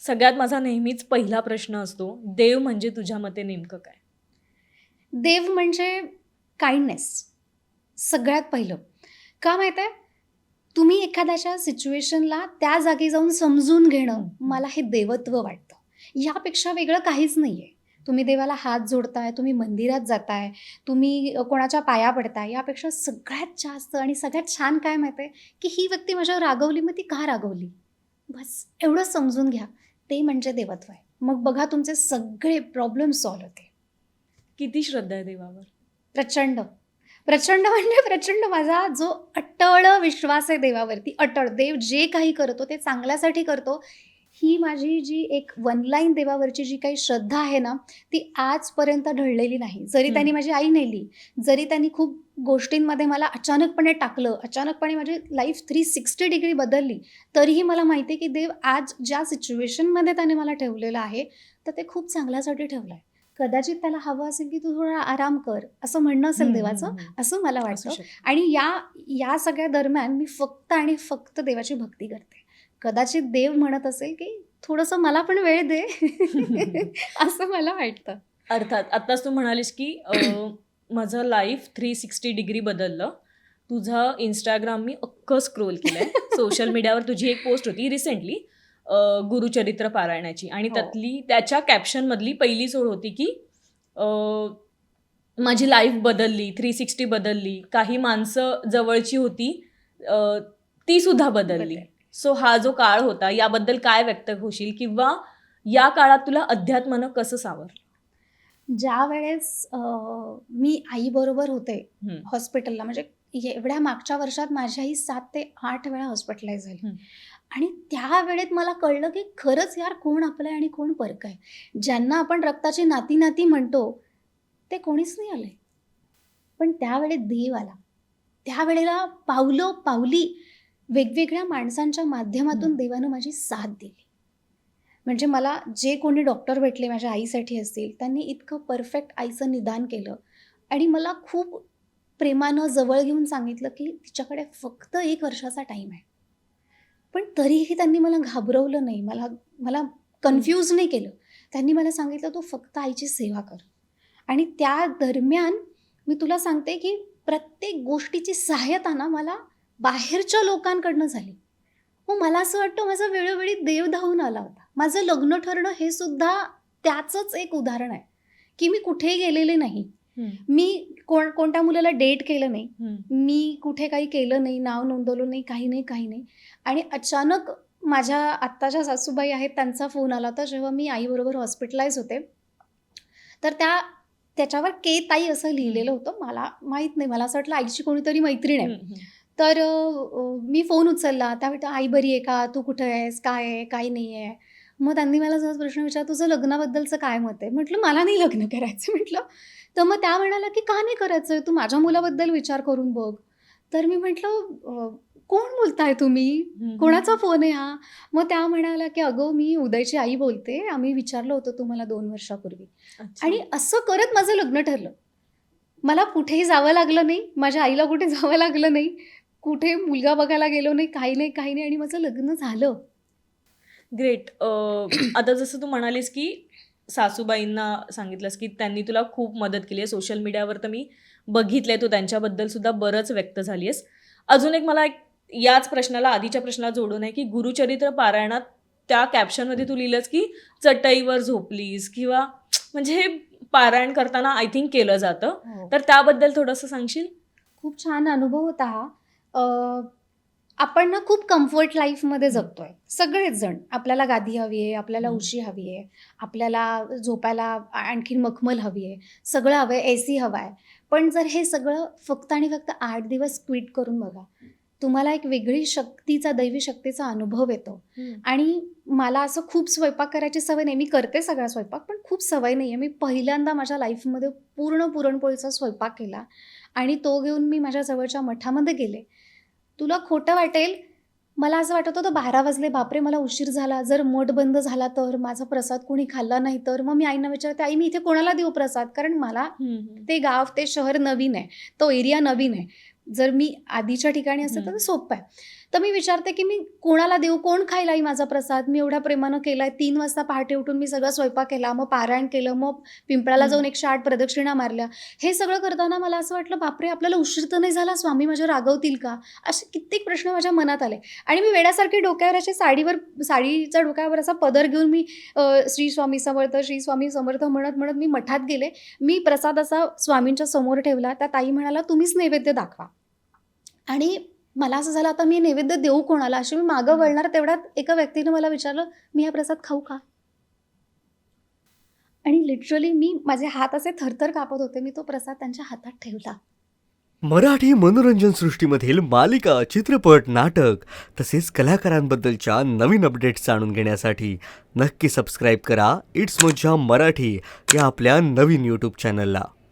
सगळ्यात माझा नेहमीच पहिला प्रश्न असतो, देव म्हणजे तुझ्या मते नेमकं काय? देव म्हणजे काइंडनेस सगळ्यात पहिलं. का माहीत आहे? तुम्ही एखाद्याच्या सिच्युएशनला त्या जागी जाऊन समजून घेणं, मला हे देवत्व वाटतं. यापेक्षा वेगळं काहीच नाही आहे. तुम्ही देवाला हात जोडताय, तुम्ही मंदिरात जाताय, तुम्ही कोणाच्या पाया पडताय, यापेक्षा सगळ्यात जास्त आणि सगळ्यात छान काय माहीत आहे, की ही व्यक्ती माझ्यावर रागवली, मग ती का रागवली? बस एवढं समजून घ्या. ते म्हणजे देवत्व आहे. मग बघा तुमचे सगळे प्रॉब्लेम सॉल्व्ह होते. किती श्रद्धा आहे देवावर? प्रचंड. प्रचंड म्हणजे प्रचंड. माझा जो अटळ विश्वास आहे देवावरती, अटळ. देव जे काही करतो ते चांगल्यासाठी करतो. ही माझी जी एक वन लाईन देवावरची जी काही श्रद्धा आहे ना, ती आजपर्यंत ढळलेली नाही. जरी त्यांनी माझी आई नेली, जरी त्यांनी खूप गोष्टींमध्ये मला अचानकपणे टाकलं, अचानकपणे माझी लाईफ 360 डिग्री बदलली, तरीही मला माहिती आहे की देव आज ज्या सिच्युएशनमध्ये त्याने मला ठेवलेलं आहे, तर ते खूप चांगल्यासाठी ठेवलं आहे. कदाचित त्याला हवं असेल की तू थोडा आराम कर, असं म्हणणं असेल देवाचं, असं मला असू वाटतं. शकतं. आणि या सगळ्या दरम्यान मी फक्त आणि फक्त देवाची भक्ती करते. कदाचित देव म्हणत असेल की थोडंसं मला पण वेळ दे, असं मला वाटतं. अर्थात. आत्ताच तू म्हणालीस की माझं लाईफ 360 डिग्री बदललं. तुझं Instagram मी अख्खं स्क्रोल केलंय. सोशल मीडियावर तुझी एक पोस्ट होती रिसेंटली गुरुचरित्र पारायणाची आणि हो. त्याच्या कॅप्शनमधली पहिली ओळ होती की अ, माझी लाईफ बदलली, 360 बदलली. काही माणसं जवळची होती अ, ती सुद्धा बदलली. बदल. सो हा जो काळ होता याबद्दल काय व्यक्त होशील किंवा या काळात तुला अध्यात्मानं कसं सावरलं? ज्या वेळेस मी आईबरोबर होते हं. हॉस्पिटलला, म्हणजे एवढ्या मागच्या वर्षात माझी आई 7 ते 8 वेळा हॉस्पिटलाइज झाली. हं. आणि त्या वेळेत मला कळलं की खरंच यार, कोण आपलं आहे आणि कोण परकं आहे. ज्यांना आपण रक्ताची नाती नाती म्हणतो, ते कोणीच नाही आलंय. पण त्यावेळेत देव आला. त्यावेळेला पावली वेगवेगळ्या माणसांच्या माध्यमातून देवानं माझी साथ दिली. म्हणजे मला जे कोणी डॉक्टर भेटले माझ्या आईसाठी असतील, त्यांनी इतकं परफेक्ट आईचं निदान केलं आणि मला खूप प्रेमानं जवळ घेऊन सांगितलं की तिच्याकडे फक्त 1 वर्षाचा टाईम आहे. पण तरीही त्यांनी मला घाबरवलं नाही, मला मला कन्फ्यूज नाही केलं. त्यांनी मला सांगितलं, "तू फक्त आईची सेवा कर." आणि त्या दरम्यान मी तुला सांगते की प्रत्येक गोष्टीची सहाय्यता ना मला बाहेरच्या लोकांकडनं झाली. मग मला असं वाटतं माझा वेळोवेळी देव धावून आला होता. माझं लग्न ठरणं हे सुद्धा त्याचंच एक उदाहरण आहे, की मी कुठेही गेलेले नाही. मी कोणत्या मुलाला डेट केलं नाही. मी कुठे काही केलं नाही, नाव नोंदवलं नाही, काही नाही. आणि अचानक माझ्या आत्ताच्या सासूबाई आहेत, त्यांचा फोन आला होता जेव्हा मी आईबरोबर हॉस्पिटलाइज होते. तर त्याच्यावर के ताई असं लिहिलेलं होतं. मला माहीत नाही, मला असं वाटलं आईची कोणीतरी मैत्रीण आहे. तर मी फोन उचलला. त्यावेळी आई बरी आहे का? तू कुठे आहेस? काय आहे? काय नाही आहे? मग त्यांनी मला सहज प्रश्न विचारला, तुझं लग्नाबद्दलचं काय मत आहे? म्हटलं मला नाही लग्न करायचं म्हटलं. तर मग त्या म्हणाल्या की का नाही करायचं? तू माझ्या मुलाबद्दल विचार करून बघ. तर मी म्हटलं कोण बोलताय तुम्ही? कोणाचा फोन आहे हा? मग त्या म्हणाल्या की अगं मी उदयची आई बोलते. आम्ही विचारलं होतं तुम्हाला 2 वर्षापूर्वी. आणि असं करत माझं लग्न ठरलं. मला कुठेही जावं लागलं नाही. माझ्या आईला कुठे जावं लागलं नाही. कुठे मुलगा बघायला गेलो नाही. काही नाही आणि माझं लग्न झालं. ग्रेट. आता जसं तू म्हणालीस की सासूबाईंना सांगितलंस की त्यांनी तुला खूप मदत केली आहे. सोशल मीडियावर तर मी बघितलंय, तू त्यांच्याबद्दल सुद्धा बरंच व्यक्त झाली आहेस. अजून एक मला याच प्रश्नाला आधीच्या प्रश्नाला जोडून आहे की गुरुचरित्र पारायणात त्या कॅप्शनमध्ये तू लिहिलंस की चटईवर झोपलीस किंवा म्हणजे हे पारायण करताना आय थिंक केलं जातं. हो. तर त्याबद्दल थोडंसं सांगशील? खूप छान अनुभव होता हा. आपण ना खूप कम्फर्ट लाईफमध्ये जगतोय सगळेच जण. आपल्याला गादी हवी आहे, आपल्याला उशी हवी आहे, आपल्याला झोपायला आणखीन मखमल हवी आहे, सगळं हवं आहे, AC हवा आहे. पण जर हे सगळं फक्त आणि फक्त 8 दिवस क्विट करून बघा, तुम्हाला एक वेगळी दैवी शक्तीचा अनुभव येतो. आणि मला असं खूप स्वयंपाक करायची सवय नाही. मी करते सगळा स्वयंपाक, पण खूप सवय नाही आहे. मी पहिल्यांदा माझ्या लाईफमध्ये पूर्ण पुरणपोळीचा स्वयंपाक केला आणि तो घेऊन मी माझ्या जवळच्या मठामध्ये गेले. तुला खोटं वाटेल, मला असं वाटत होतं 12 वाजले, बापरे मला उशीर झाला, जर मठ बंद झाला तर, माझा प्रसाद कोणी खाल्ला नाही तर. मग मी आईंना विचारते, आई मी इथे कोणाला देऊ प्रसाद? कारण मला ते गाव, ते शहर नवीन आहे, तो एरिया नवीन आहे. जर मी आधीच्या ठिकाणी असेल तर सोपं आहे. तर मी विचारते की मी कोणाला देऊ, कोण खायला येईल माझा प्रसाद, मी एवढ्या प्रेमानं केलाय, 3 वाजता पहाटे उठून मी सगळा स्वयंपाक केला, मग पारायण केलं, मग पिंपळाला जाऊन 108 प्रदक्षिणा मारल्या. हे सगळं करताना मला असं वाटलं, बापरे आपल्याला उशीर तर नाही झाला, स्वामी माझ्या रागवतील का, असे कित्येक प्रश्न माझ्या मनात आले. आणि मी वेड्यासारखी डोक्यावर अशी साडीच्या डोक्यावर असा पदर घेऊन मी श्री स्वामी समर्थ, श्री स्वामी समर्थ म्हणत म्हणत मी मठात गेले. मी प्रसाद असा स्वामींच्या समोर ठेवला. त्या ताई म्हणाला, तुम्हीच नैवेद्य दाखवा. आणि मला असं झालं, आता मी नैवेद्य देऊ कोणाला, अशी मी मागं वळणार, तेवढ्यात एका व्यक्तीनं मला विचारलं, मी हा प्रसाद खाऊ का? आणि लिटरली माझे हात असे थरथर कापत होते. मी तो प्रसाद त्यांच्या हातात ठेवला. मराठी मनोरंजन सृष्टीमधील मालिका, चित्रपट, नाटक तसेच कलाकारांबद्दलच्या नवीन अपडेट्स जाणून घेण्यासाठी नक्की सबस्क्राईब करा इट्स मज्जा मराठी या आपल्या नवीन यूट्यूब चॅनलला.